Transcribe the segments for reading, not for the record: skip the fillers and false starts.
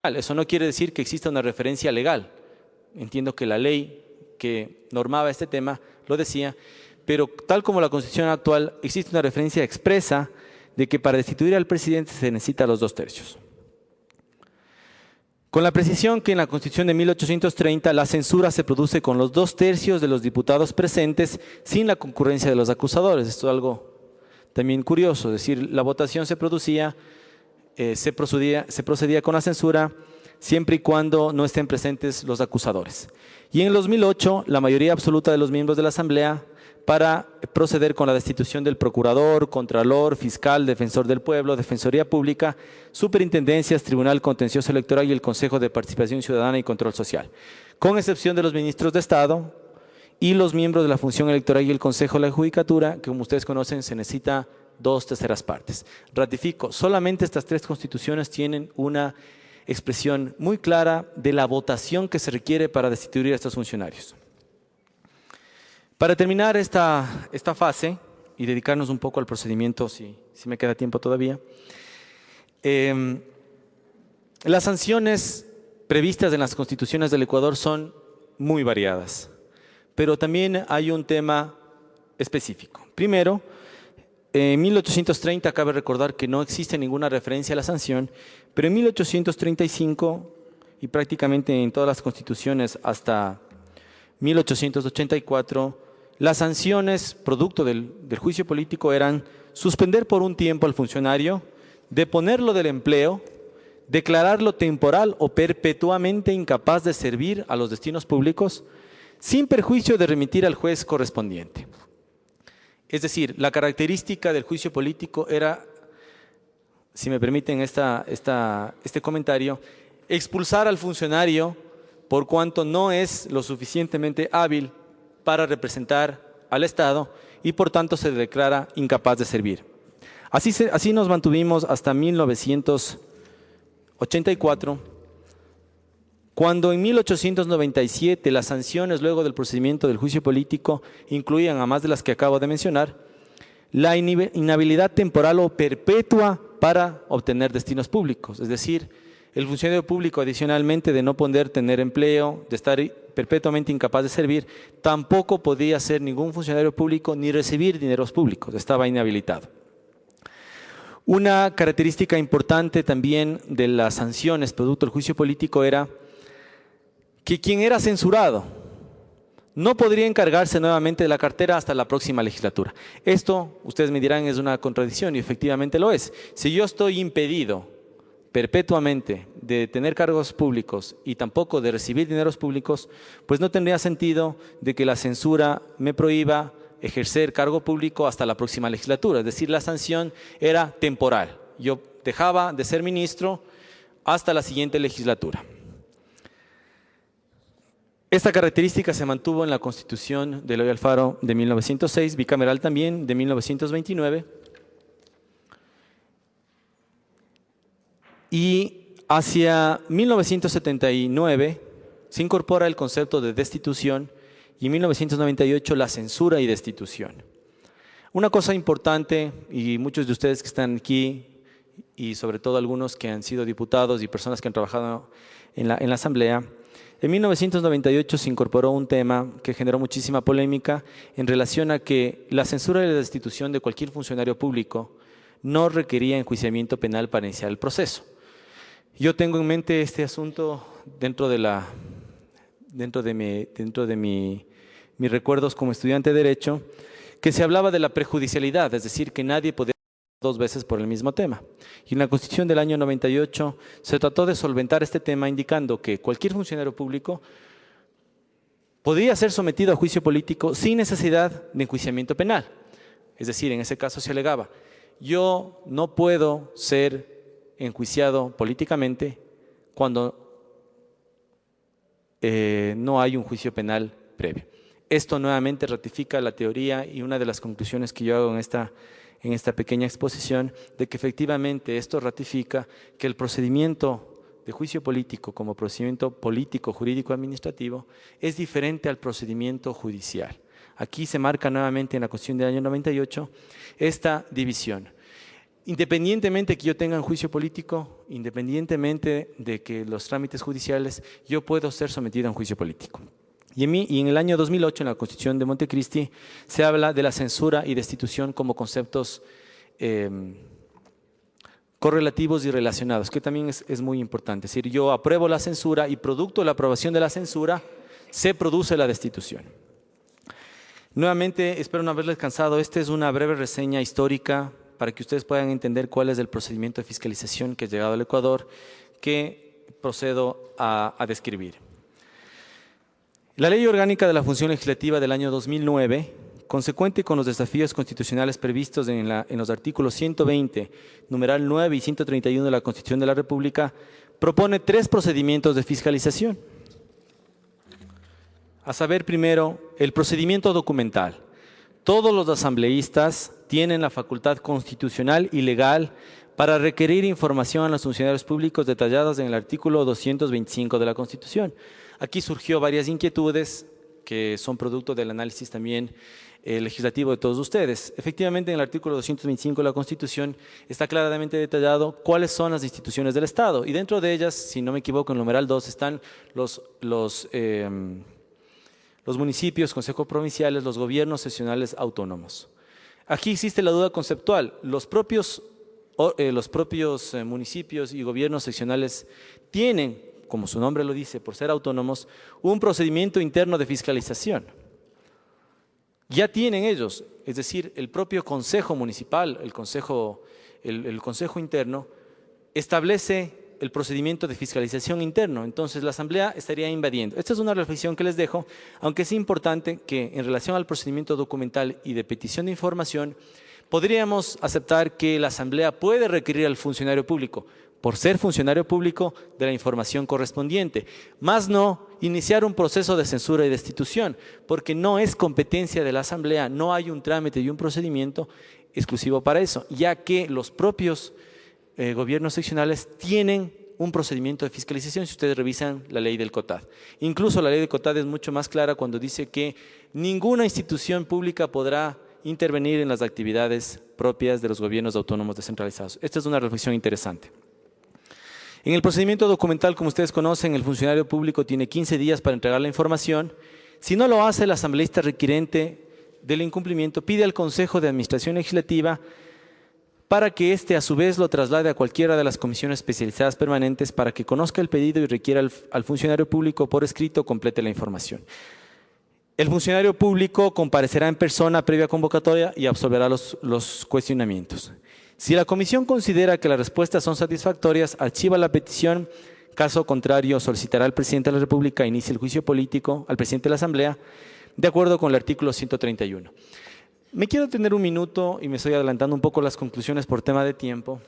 Eso no quiere decir que exista una referencia legal. Entiendo que la ley que normaba este tema lo decía, pero tal como la Constitución actual, existe una referencia expresa de que para destituir al presidente se necesita los 2/3. Con la precisión que en la Constitución de 1830 la censura se produce con los 2/3 de los diputados presentes sin la concurrencia de los acusadores. Esto es algo también curioso, es decir, la votación se producía, se procedía con la censura siempre y cuando no estén presentes los acusadores. Y en el 2008, la mayoría absoluta de los miembros de la Asamblea para proceder con la destitución del procurador, contralor, fiscal, defensor del pueblo, defensoría pública, superintendencias, tribunal contencioso electoral y el Consejo de Participación Ciudadana y Control Social, con excepción de los ministros de Estado y los miembros de la función electoral y el Consejo de la Judicatura, que como ustedes conocen se necesita 2/3 partes. Ratifico, solamente estas 3 constituciones tienen una expresión muy clara de la votación que se requiere para destituir a estos funcionarios. Para terminar esta fase y dedicarnos un poco al procedimiento, si me queda tiempo todavía, las sanciones previstas en las constituciones del Ecuador son muy variadas, pero también hay un tema específico. Primero, en 1830 cabe recordar que no existe ninguna referencia a la sanción, pero en 1835 y prácticamente en todas las constituciones hasta 1884, las sanciones producto del juicio político eran suspender por un tiempo al funcionario, deponerlo del empleo, declararlo temporal o perpetuamente incapaz de servir a los destinos públicos, sin perjuicio de remitir al juez correspondiente. Es decir, la característica del juicio político era, si me permiten este comentario, expulsar al funcionario por cuanto no es lo suficientemente hábil para representar al Estado y por tanto se declara incapaz de servir. Así nos mantuvimos hasta 1984, cuando en 1897 las sanciones luego del procedimiento del juicio político incluían, además de las que acabo de mencionar, la inhabilidad temporal o perpetua para obtener destinos públicos. Es decir, el funcionario público, adicionalmente de no poder tener empleo, de estar perpetuamente incapaz de servir, tampoco podía ser ningún funcionario público ni recibir dineros públicos, estaba inhabilitado. Una característica importante también de las sanciones producto del juicio político era que quien era censurado no podría encargarse nuevamente de la cartera hasta la próxima legislatura. Esto, ustedes me dirán, es una contradicción y efectivamente lo es. Si yo estoy impedido perpetuamente de tener cargos públicos y tampoco de recibir dineros públicos, pues no tendría sentido de que la censura me prohíba ejercer cargo público hasta la próxima legislatura. Es decir, la sanción era temporal. Yo dejaba de ser ministro hasta la siguiente legislatura. Esta característica se mantuvo en la Constitución de Eloy Alfaro de 1906, bicameral también, de 1929. Y hacia 1979 se incorpora el concepto de destitución y en 1998 la censura y destitución. Una cosa importante, y muchos de ustedes que están aquí, y sobre todo algunos que han sido diputados y personas que han trabajado en la Asamblea, en 1998 se incorporó un tema que generó muchísima polémica en relación a que la censura y la destitución de cualquier funcionario público no requería enjuiciamiento penal para iniciar el proceso. Yo tengo en mente este asunto dentro de mis recuerdos como estudiante de Derecho, que se hablaba de la prejudicialidad, es decir, que nadie podía 2 veces por el mismo tema. Y en la Constitución del año 98 se trató de solventar este tema indicando que cualquier funcionario público podía ser sometido a juicio político sin necesidad de enjuiciamiento penal. Es decir, en ese caso se alegaba, yo no puedo ser enjuiciado políticamente cuando no hay un juicio penal previo. Esto nuevamente ratifica la teoría y una de las conclusiones que yo hago en esta pequeña exposición, de que efectivamente esto ratifica que el procedimiento de juicio político como procedimiento político, jurídico, administrativo, es diferente al procedimiento judicial. Aquí se marca nuevamente en la Constitución del año 98 esta división. Independientemente que yo tenga un juicio político, independientemente de que los trámites judiciales, yo puedo ser sometido a un juicio político. Y en el año 2008, en la Constitución de Montecristi, se habla de la censura y destitución como conceptos correlativos y relacionados, que también es muy importante. Es decir, yo apruebo la censura y producto de la aprobación de la censura se produce la destitución. Nuevamente, espero no haberles cansado. Esta es una breve reseña histórica para que ustedes puedan entender cuál es el procedimiento de fiscalización que ha llegado al Ecuador, que procedo a describir. La Ley Orgánica de la Función Legislativa del año 2009, consecuente con los desafíos constitucionales previstos en los artículos 120, numeral 9 y 131 de la Constitución de la República, propone 3 procedimientos de fiscalización. A saber, primero, el procedimiento documental. Todos los asambleístas tienen la facultad constitucional y legal para requerir información a los funcionarios públicos detalladas en el artículo 225 de la Constitución. Aquí surgió varias inquietudes que son producto del análisis también legislativo de todos ustedes. Efectivamente, en el artículo 225 de la Constitución está claramente detallado cuáles son las instituciones del Estado y dentro de ellas, si no me equivoco, en el numeral 2 están los municipios, consejos provinciales, los gobiernos seccionales autónomos. Aquí existe la duda conceptual. Los propios municipios y gobiernos seccionales tienen, como su nombre lo dice, por ser autónomos, un procedimiento interno de fiscalización. Ya tienen ellos, es decir, el propio Consejo Municipal, el Consejo Interno, establece el procedimiento de fiscalización interno. Entonces, la Asamblea estaría invadiendo. Esta es una reflexión que les dejo, aunque es importante que en relación al procedimiento documental y de petición de información, podríamos aceptar que la Asamblea puede requerir al funcionario público, por ser funcionario público, de la información correspondiente, más no iniciar un proceso de censura y destitución, porque no es competencia de la Asamblea, no hay un trámite y un procedimiento exclusivo para eso, ya que los propios gobiernos seccionales tienen un procedimiento de fiscalización si ustedes revisan la ley del COTAD. Incluso la ley del COTAD es mucho más clara cuando dice que ninguna institución pública podrá intervenir en las actividades propias de los gobiernos autónomos descentralizados. Esta es una reflexión interesante. En el procedimiento documental, como ustedes conocen, el funcionario público tiene 15 días para entregar la información. Si no lo hace, el asambleísta requirente del incumplimiento pide al Consejo de Administración Legislativa para que éste a su vez lo traslade a cualquiera de las comisiones especializadas permanentes para que conozca el pedido y requiera al funcionario público por escrito complete la información. El funcionario público comparecerá en persona previa convocatoria y absolverá los cuestionamientos. Si la comisión considera que las respuestas son satisfactorias, archiva la petición. Caso contrario, solicitará al presidente de la República inicie el juicio político al presidente de la Asamblea, de acuerdo con el artículo 131. Me quiero tener un minuto y me estoy adelantando un poco las conclusiones por tema de tiempo,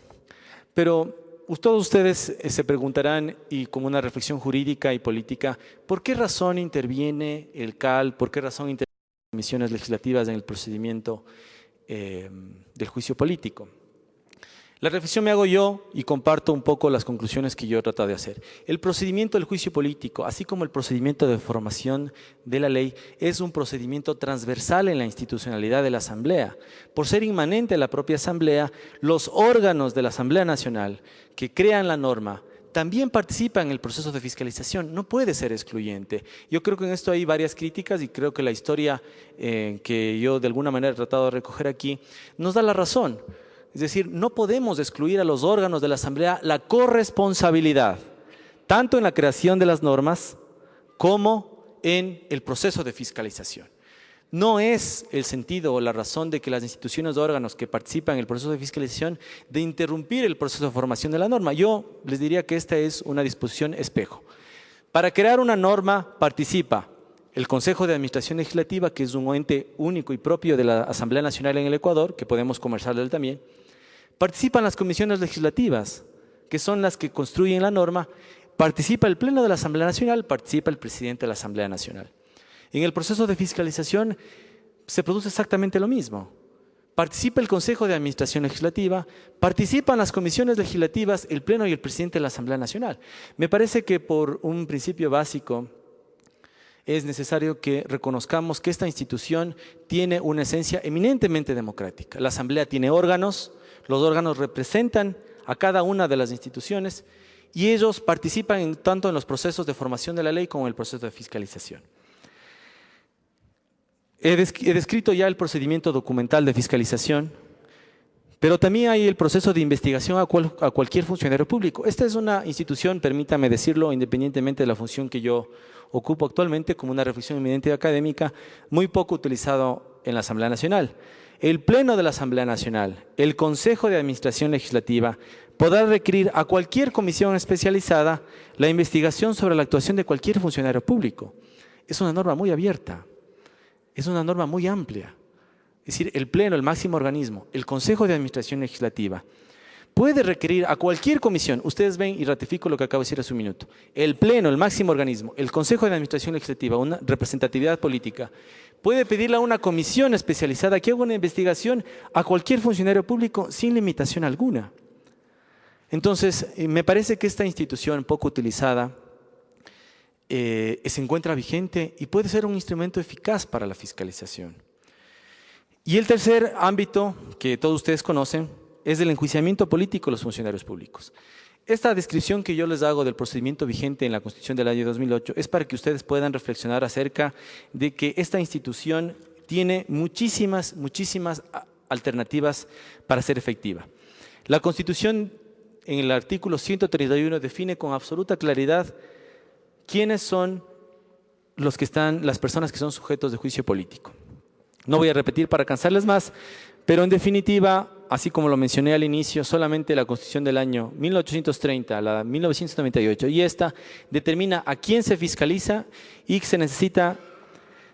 pero todos ustedes se preguntarán, y como una reflexión jurídica y política, ¿por qué razón interviene el CAL? ¿Por qué razón intervienen las comisiones legislativas en el procedimiento del juicio político? La reflexión me hago yo y comparto un poco las conclusiones que yo he tratado de hacer. El procedimiento del juicio político, así como el procedimiento de formación de la ley, es un procedimiento transversal en la institucionalidad de la Asamblea. Por ser inmanente a la propia Asamblea, los órganos de la Asamblea Nacional que crean la norma también participan en el proceso de fiscalización, no puede ser excluyente. Yo creo que en esto hay varias críticas y creo que la historia que yo de alguna manera he tratado de recoger aquí nos da la razón. Es decir, no podemos excluir a los órganos de la Asamblea la corresponsabilidad, tanto en la creación de las normas como en el proceso de fiscalización. No es el sentido o la razón de que las instituciones o órganos que participan en el proceso de fiscalización de interrumpir el proceso de formación de la norma. Yo les diría que esta es una disposición espejo. Para crear una norma participa el Consejo de Administración Legislativa, que es un ente único y propio de la Asamblea Nacional en el Ecuador, que podemos conversar de él también. Participan las comisiones legislativas, que son las que construyen la norma. Participa el Pleno de la Asamblea Nacional, participa el presidente de la Asamblea Nacional. En el proceso de fiscalización se produce exactamente lo mismo. Participa el Consejo de Administración Legislativa, participan las comisiones legislativas, el Pleno y el presidente de la Asamblea Nacional. Me parece que por un principio básico es necesario que reconozcamos que esta institución tiene una esencia eminentemente democrática. La Asamblea tiene órganos, Los órganos representan a cada una de las instituciones y ellos participan tanto en los procesos de formación de la ley como en el proceso de fiscalización. He descrito ya el procedimiento documental de fiscalización, pero también hay el proceso de investigación a cualquier funcionario público. Esta es una institución, permítame decirlo, independientemente de la función que yo ocupo actualmente, como una reflexión eminente académica, muy poco utilizado en la Asamblea Nacional. El Pleno de la Asamblea Nacional, el Consejo de Administración Legislativa, podrá requerir a cualquier comisión especializada la investigación sobre la actuación de cualquier funcionario público. Es una norma muy abierta, es una norma muy amplia. Es decir, el Pleno, el máximo organismo, el Consejo de Administración Legislativa, puede requerir a cualquier comisión, ustedes ven y ratifico lo que acabo de decir hace un minuto, el Pleno, el máximo organismo, el Consejo de Administración Legislativa, una representatividad política, puede pedirle a una comisión especializada que haga una investigación a cualquier funcionario público sin limitación alguna. Entonces, me parece que esta institución poco utilizada se encuentra vigente y puede ser un instrumento eficaz para la fiscalización. Y el tercer ámbito que todos ustedes conocen es el enjuiciamiento político de los funcionarios públicos. Esta descripción que yo les hago del procedimiento vigente en la Constitución del año 2008 es para que ustedes puedan reflexionar acerca de que esta institución tiene muchísimas alternativas para ser efectiva. La Constitución en el artículo 131 define con absoluta claridad quiénes son las personas que son sujetos de juicio político. No voy a repetir para cansarles más, pero en definitiva, así como lo mencioné al inicio, solamente la Constitución del año 1830, la 1998, y esta determina a quién se fiscaliza y que se necesita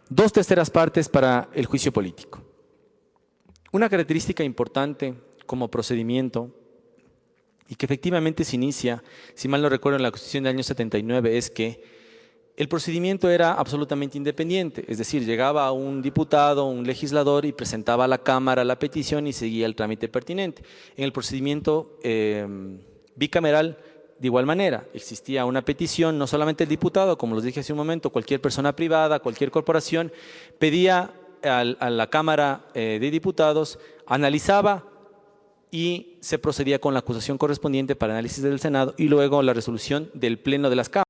2/3 partes para el juicio político. Una característica importante como procedimiento y que efectivamente se inicia, si mal no recuerdo, en la Constitución del año 79, es que el procedimiento era absolutamente independiente, es decir, llegaba un diputado, un legislador y presentaba a la Cámara la petición y seguía el trámite pertinente. En el procedimiento bicameral, de igual manera, existía una petición, no solamente el diputado, como les dije hace un momento, cualquier persona privada, cualquier corporación, pedía a la Cámara de Diputados, analizaba y se procedía con la acusación correspondiente para análisis del Senado y luego la resolución del Pleno de las Cámaras.